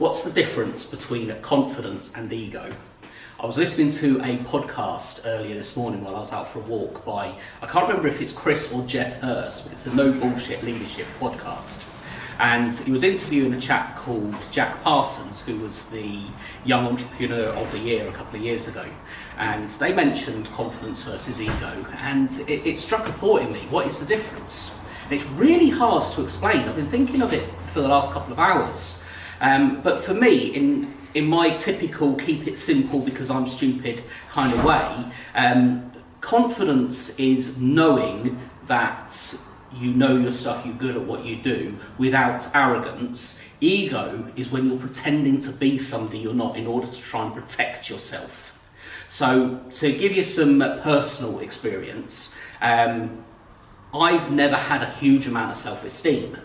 What's the difference between confidence and ego? I was listening to a podcast earlier this morning while I was out for a walk by, I can't remember if it's Chris or Jeff Hurst, but it's a no bullshit leadership podcast. And he was interviewing a chap called Jack Parsons, who was the Young Entrepreneur of the Year a couple of years ago. And they mentioned confidence versus ego, and it struck a thought in me. What is the difference? And it's really hard to explain. I've been thinking of it for the last couple of hours. But for me, in my typical keep it simple because I'm stupid kind of way, confidence is knowing that you know your stuff, you're good at what you do, without arrogance. Ego is when you're pretending to be somebody you're not in order to try and protect yourself. So to give you some personal experience, I've never had a huge amount of self-esteem.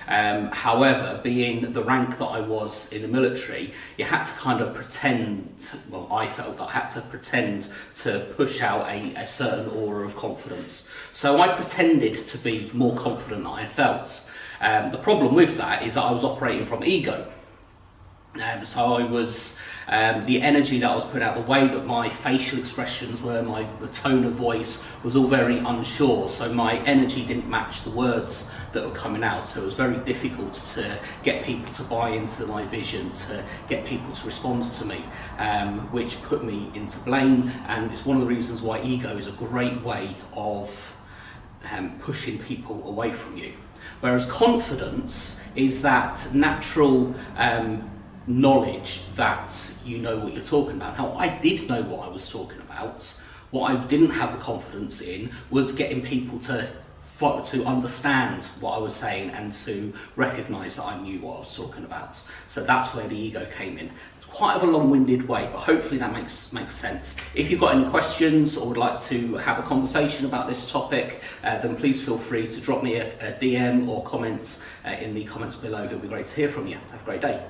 However, being the rank that I was in the military, you had to kind of pretend, well, I felt that I had to pretend to push out a certain aura of confidence. So I pretended to be more confident than I felt. The problem with that is that I was operating from ego. So I was, the energy that I was putting out, the way that my facial expressions were, the tone of voice was all very unsure. So my energy didn't match the words that were coming out. So it was very difficult to get people to buy into my vision, to get people to respond to me, which put me into blame. And it's one of the reasons why ego is a great way of pushing people away from you. Whereas confidence is that natural knowledge that you know what you're talking about. Now, I did know what I was talking about. What I didn't have the confidence in was getting people to understand what I was saying and to recognise that I knew what I was talking about. So that's where the ego came in. Quite of a long-winded way, but hopefully that makes sense. If you've got any questions or would like to have a conversation about this topic, then please feel free to drop me a DM or comment in the comments below. It would be great to hear from you. Have a great day.